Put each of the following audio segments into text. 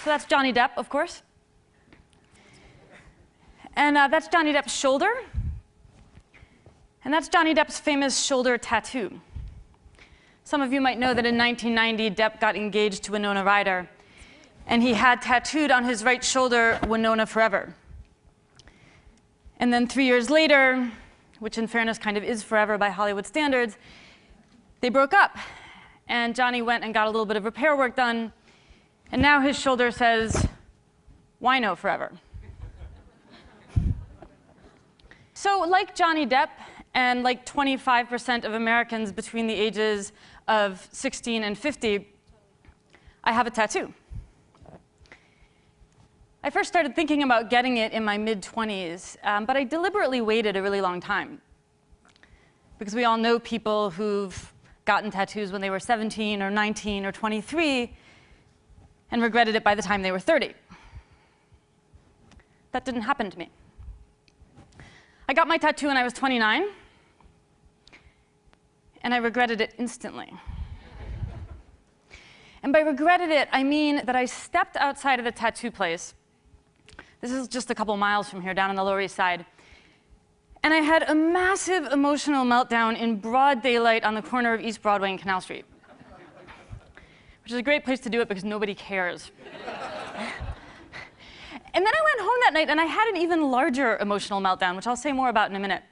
So that's Johnny Depp, of course. And that's Johnny Depp's shoulder. And that's Johnny Depp's famous shoulder tattoo. Some of you might know that in 1990, Depp got engaged to Winona Ryder. And he had tattooed on his right shoulder, Winona Forever. And then 3 years later, which in fairness kind of is forever by Hollywood standards, they broke up. And Johnny went and got a little bit of repair work done. And now his shoulder says, Wino Forever. So like Johnny Depp, and like 25% of Americans between the ages of 16 and 50, I have a tattoo. I first started thinking about getting it in my mid-20s, but I deliberately waited a really long time. Because we all know people who've gotten tattoos when they were 17 or 19 or 23 and regretted it by the time they were 30. That didn't happen to me. I got my tattoo when I was 29, and I regretted it instantly. And by regretted it, I mean that I stepped outside of the tattoo place. This is just a couple miles from here, down on the Lower East Side. And I had a massive emotional meltdown in broad daylight on the corner of East Broadway and Canal Street, which is a great place to do it because nobody cares. And then I went home that night, and I had an even larger emotional meltdown, which I'll say more about in a minute.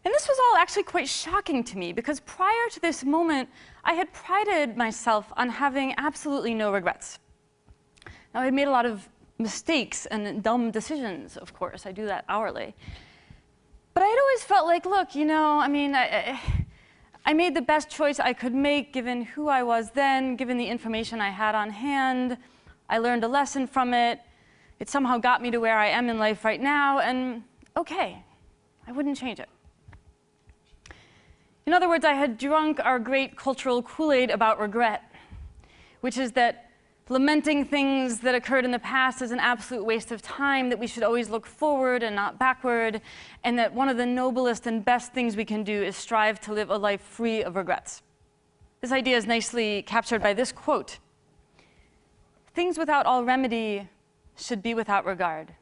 And this was all actually quite shocking to me, because prior to this moment, I had prided myself on having absolutely no regrets. Now, I made a lot of mistakes and dumb decisions, of course. I do that hourly. But I had always felt like, look, you know, I mean, I made the best choice I could make, given who I was then, given the information I had on hand. I learned a lesson from it. It somehow got me to where I am in life right now, and okay, I wouldn't change it. In other words, I had drunk our great cultural Kool-Aid about regret, which is that lamenting things that occurred in the past is an absolute waste of time, that we should always look forward and not backward, and that one of the noblest and best things we can do is strive to live a life free of regrets. This idea is nicely captured by this quote: "Things without all remedy should be without regard.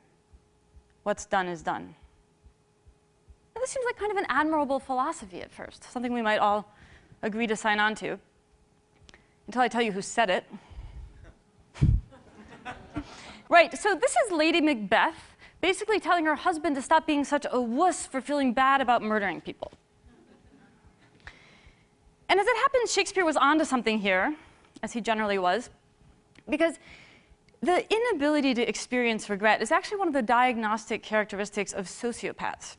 What's done is done." Now, this seems like kind of an admirable philosophy at first, something we might all agree to sign on to, until I tell you who said it. Right, so this is Lady Macbeth basically telling her husband to stop being such a wuss for feeling bad about murdering people. And as it happens, Shakespeare was onto something here, as he generally was, because the inability to experience regret is actually one of the diagnostic characteristics of sociopaths.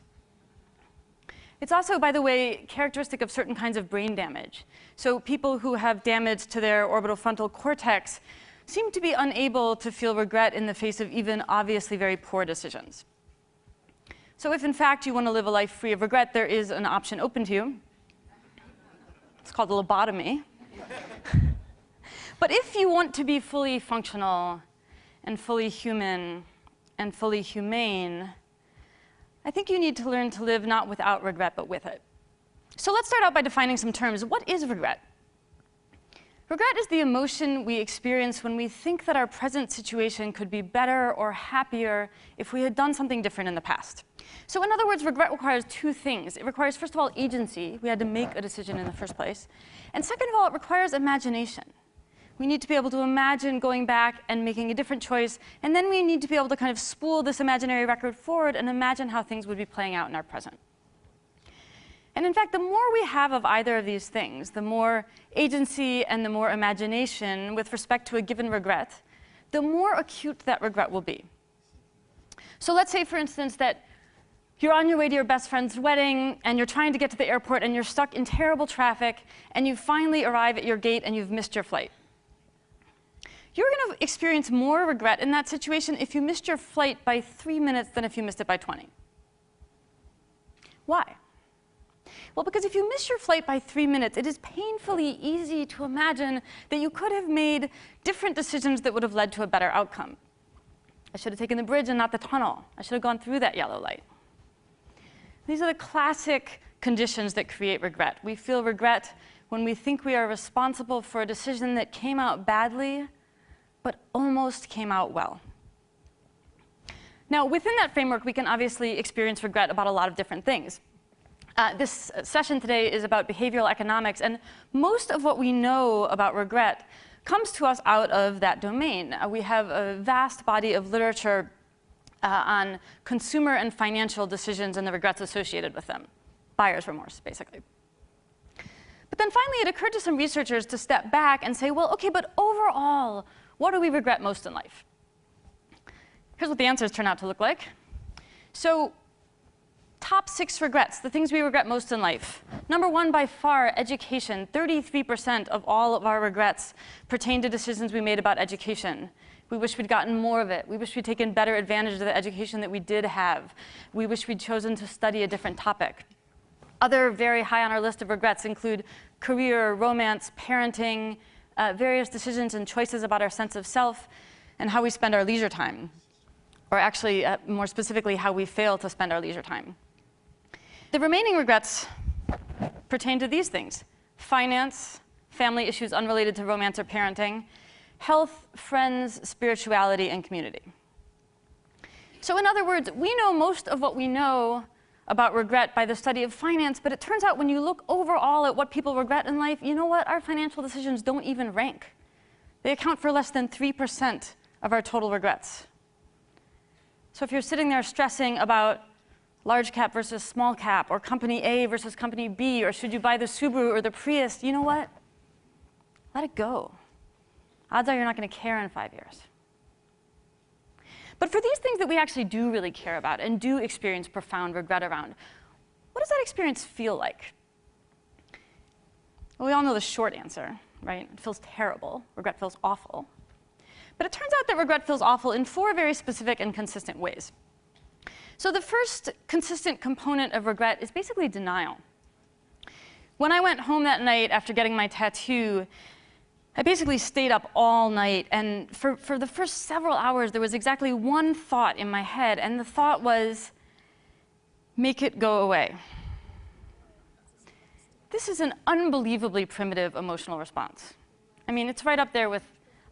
It's also, by the way, characteristic of certain kinds of brain damage. So people who have damage to their orbital frontal cortex seem to be unable to feel regret in the face of even obviously very poor decisions. So if, in fact, you want to live a life free of regret, there is an option open to you. It's called a lobotomy. But if you want to be fully functional and fully human and fully humane, I think you need to learn to live not without regret, but with it. So let's start out by defining some terms. What is regret? Regret is the emotion we experience when we think that our present situation could be better or happier if we had done something different in the past. So in other words, regret requires two things. It requires, first of all, agency. We had to make a decision in the first place. And second of all, it requires imagination. We need to be able to imagine going back and making a different choice, and then we need to be able to kind of spool this imaginary record forward and imagine how things would be playing out in our present. And in fact, the more we have of either of these things, the more agency and the more imagination with respect to a given regret, the more acute that regret will be. So let's say, for instance, that you're on your way to your best friend's wedding, and you're trying to get to the airport, and you're stuck in terrible traffic, and you finally arrive at your gate, and you've missed your flight. You're going to experience more regret in that situation if you missed your flight by 3 minutes than if you missed it by 20. Why? Well, because if you miss your flight by 3 minutes, it is painfully easy to imagine that you could have made different decisions that would have led to a better outcome. I should have taken the bridge and not the tunnel. I should have gone through that yellow light. These are the classic conditions that create regret. We feel regret when we think we are responsible for a decision that came out badly, but almost came out well. Now, within that framework, we can obviously experience regret about a lot of different things. This session today is about behavioral economics, and most of what we know about regret comes to us out of that domain. We have a vast body of literature on consumer and financial decisions and the regrets associated with them. Buyer's remorse, basically. But then finally, it occurred to some researchers to step back and say, well, OK, but overall, what do we regret most in life? Here's what the answers turn out to look like. So top 6 regrets, the things we regret most in life. Number 1, by far, education. 33% of all of our regrets pertain to decisions we made about education. We wish we'd gotten more of it. We wish we'd taken better advantage of the education that we did have. We wish we'd chosen to study a different topic. Other very high on our list of regrets include career, romance, parenting, various decisions and choices about our sense of self, and how we spend our leisure time. Or actually, more specifically, how we fail to spend our leisure time. The remaining regrets pertain to these things: finance, family issues unrelated to romance or parenting, health, friends, spirituality, and community. So in other words, we know most of what we know about regret by the study of finance, but it turns out when you look overall at what people regret in life, you know what? Our financial decisions don't even rank. They account for less than 3% of our total regrets. So if you're sitting there stressing about large cap versus small cap, or company A versus company B, or should you buy the Subaru or the Prius, you know what? Let it go. Odds are you're not going to care in 5 years. But for these things that we actually do really care about and do experience profound regret around, what does that experience feel like? Well, we all know the short answer, right? It feels terrible. Regret feels awful. But it turns out that regret feels awful in 4 very specific and consistent ways. So the first consistent component of regret is basically denial. When I went home that night after getting my tattoo, I basically stayed up all night, and for the first several hours, there was exactly one thought in my head, and the thought was, make it go away. This is an unbelievably primitive emotional response. I mean, it's right up there with,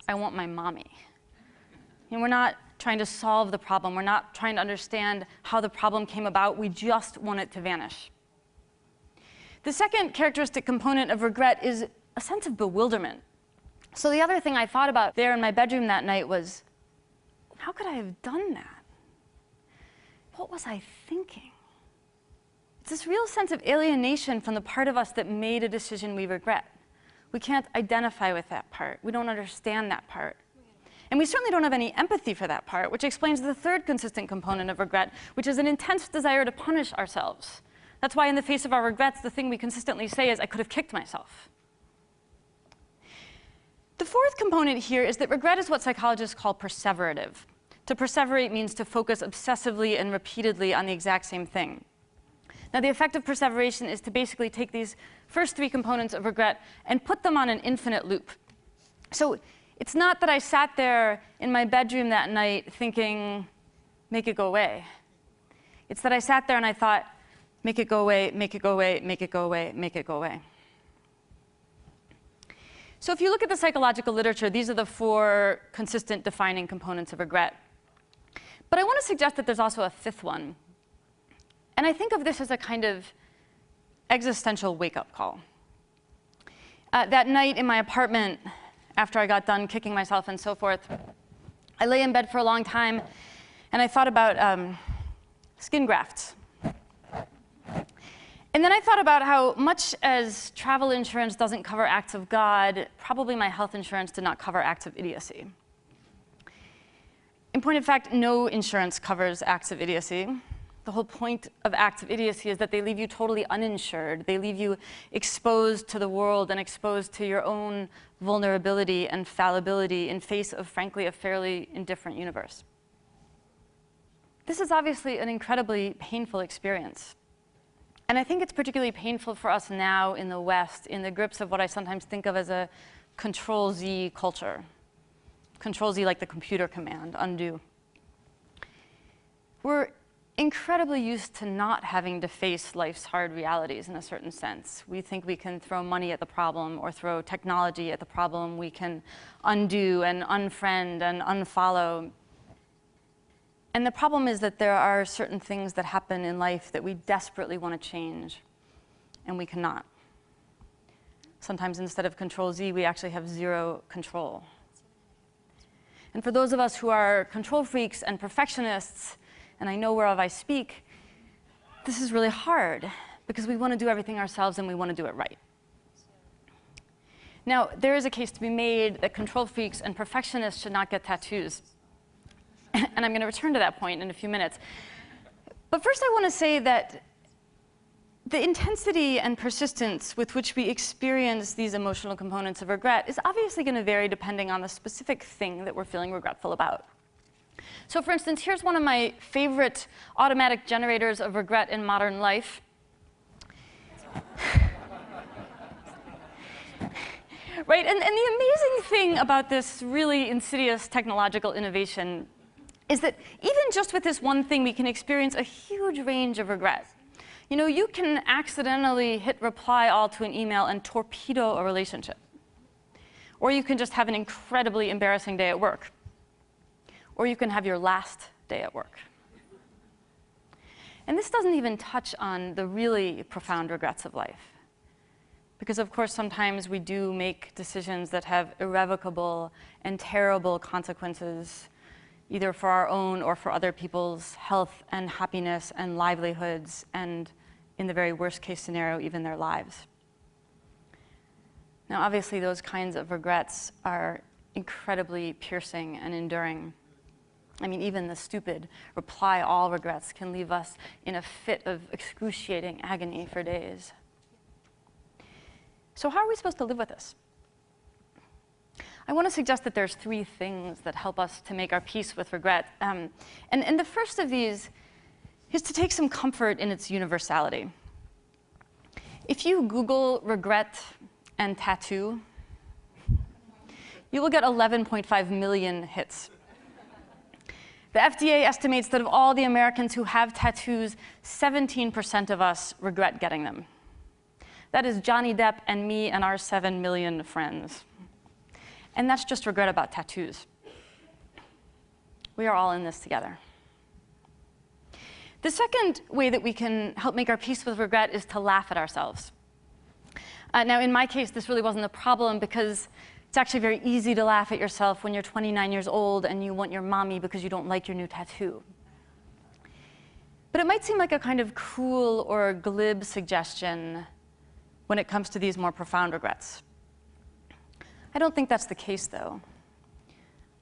I want my mommy. And we're not trying to solve the problem. We're not trying to understand how the problem came about. We just want it to vanish. The second characteristic component of regret is a sense of bewilderment. So the other thing I thought about there in my bedroom that night was, how could I have done that? What was I thinking? It's this real sense of alienation from the part of us that made a decision we regret. We can't identify with that part. We don't understand that part. And we certainly don't have any empathy for that part, which explains the third consistent component of regret, which is an intense desire to punish ourselves. That's why in the face of our regrets, the thing we consistently say is, I could have kicked myself. The fourth component here is that regret is what psychologists call perseverative. To perseverate means to focus obsessively and repeatedly on the exact same thing. Now, the effect of perseveration is to basically take these first 3 components of regret and put them on an infinite loop. So it's not that I sat there in my bedroom that night thinking, make it go away. It's that I sat there and I thought, make it go away, make it go away, make it go away, make it go away. So if you look at the psychological literature, these are the 4 consistent defining components of regret. But I want to suggest that there's also a 5th one. And I think of this as a kind of existential wake-up call. That night in my apartment, after I got done kicking myself and so forth, I lay in bed for a long time, and I thought about skin grafts. And then I thought about how much as travel insurance doesn't cover acts of God, probably my health insurance did not cover acts of idiocy. In point of fact, no insurance covers acts of idiocy. The whole point of acts of idiocy is that they leave you totally uninsured. They leave you exposed to the world and exposed to your own vulnerability and fallibility in face of, frankly, a fairly indifferent universe. This is obviously an incredibly painful experience. And I think it's particularly painful for us now in the West, in the grips of what I sometimes think of as a Control-Z culture. Control-Z like the computer command, undo. We're incredibly used to not having to face life's hard realities in a certain sense. We think we can throw money at the problem or throw technology at the problem. We can undo and unfriend and unfollow. And the problem is that there are certain things that happen in life that we desperately want to change, and we cannot. Sometimes instead of Control-Z, we actually have zero control. And for those of us who are control freaks and perfectionists, and I know whereof I speak, this is really hard because we want to do everything ourselves and we want to do it right. Now, there is a case to be made that control freaks and perfectionists should not get tattoos. And I'm going to return to that point in a few minutes. But first I want to say that the intensity and persistence with which we experience these emotional components of regret is obviously going to vary depending on the specific thing that we're feeling regretful about. So for instance, here's one of my favorite automatic generators of regret in modern life. Right, and the amazing thing about this really insidious technological innovation is that even just with this one thing, we can experience a huge range of regret. You know, you can accidentally hit reply all to an email and torpedo a relationship. Or you can just have an incredibly embarrassing day at work. Or you can have your last day at work. And this doesn't even touch on the really profound regrets of life. Because of course, sometimes we do make decisions that have irrevocable and terrible consequences, either for our own or for other people's health and happiness and livelihoods, and in the very worst case scenario, even their lives. Now, obviously, those kinds of regrets are incredibly piercing and enduring. I mean, even the stupid reply all regrets can leave us in a fit of excruciating agony for days. So how are we supposed to live with this? I want to suggest that there's 3 things that help us to make our peace with regret. And the first of these is to take some comfort in its universality. If you Google regret and tattoo, you will get 11.5 million hits. The FDA estimates that of all the Americans who have tattoos, 17% of us regret getting them. That is Johnny Depp and me and our 7 million friends. And that's just regret about tattoos. We are all in this together. The second way that we can help make our peace with regret is to laugh at ourselves. Now, in my case, this really wasn't a problem because it's actually very easy to laugh at yourself when you're 29 years old and you want your mommy because you don't like your new tattoo. But it might seem like a kind of cool or glib suggestion when it comes to these more profound regrets. I don't think that's the case, though.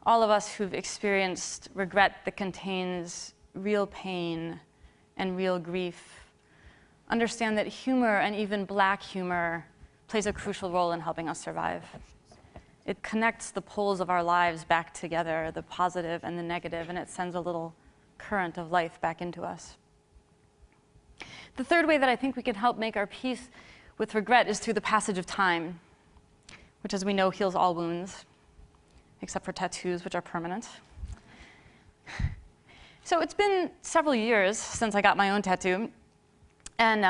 All of us who've experienced regret that contains real pain and real grief understand that humor, and even black humor, plays a crucial role in helping us survive. It connects the poles of our lives back together, the positive and the negative, and it sends a little current of life back into us. The third way that I think we can help make our peace with regret is through the passage of time, which, as we know, heals all wounds, except for tattoos, which are permanent. So it's been several years since I got my own tattoo, and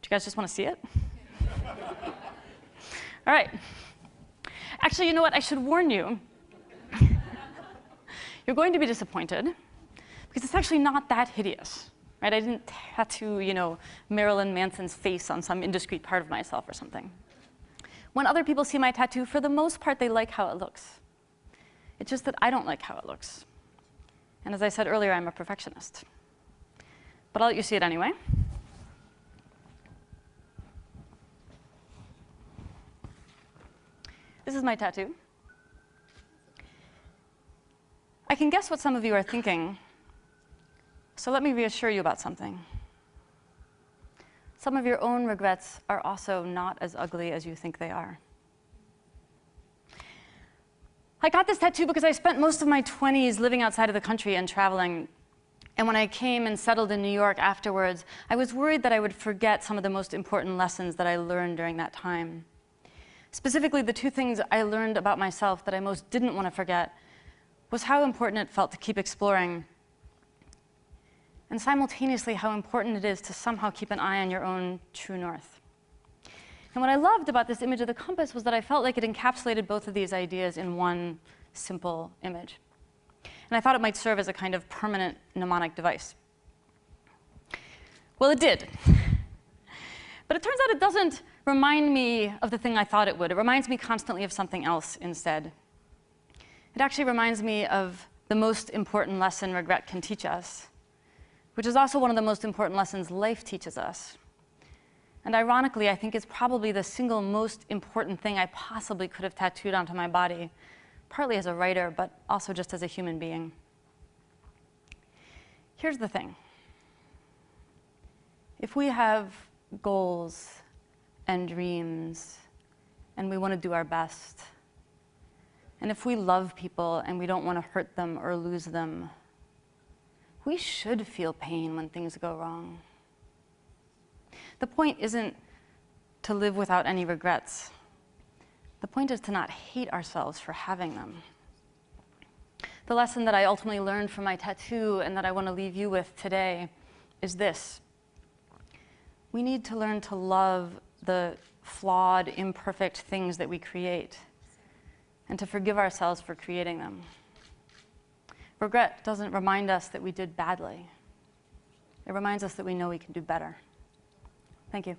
do you guys just want to see it? All right. Actually, you know what? I should warn you. You're going to be disappointed, because it's actually not that hideous. Right? I didn't tattoo, you know, Marilyn Manson's face on some indiscreet part of myself or something. When other people see my tattoo, for the most part, they like how it looks. It's just that I don't like how it looks. And as I said earlier, I'm a perfectionist. But I'll let you see it anyway. This is my tattoo. I can guess what some of you are thinking. So let me reassure you about something. Some of your own regrets are also not as ugly as you think they are. I got this tattoo because I spent most of my 20s living outside of the country and traveling. And when I came and settled in New York afterwards, I was worried that I would forget some of the most important lessons that I learned during that time. Specifically, the 2 things I learned about myself that I most didn't want to forget was how important it felt to keep exploring, and simultaneously how important it is to somehow keep an eye on your own true north. And what I loved about this image of the compass was that I felt like it encapsulated both of these ideas in one simple image. And I thought it might serve as a kind of permanent mnemonic device. Well, it did. But it turns out it doesn't remind me of the thing I thought it would. It reminds me constantly of something else instead. It actually reminds me of the most important lesson regret can teach us, which is also one of the most important lessons life teaches us. And ironically, I think it's probably the single most important thing I possibly could have tattooed onto my body, partly as a writer, but also just as a human being. Here's the thing. If we have goals and dreams, and we want to do our best, and if we love people and we don't want to hurt them or lose them, we should feel pain when things go wrong. The point isn't to live without any regrets. The point is to not hate ourselves for having them. The lesson that I ultimately learned from my tattoo and that I want to leave you with today is this. We need to learn to love the flawed, imperfect things that we create and to forgive ourselves for creating them. Regret doesn't remind us that we did badly. It reminds us that we know we can do better. Thank you.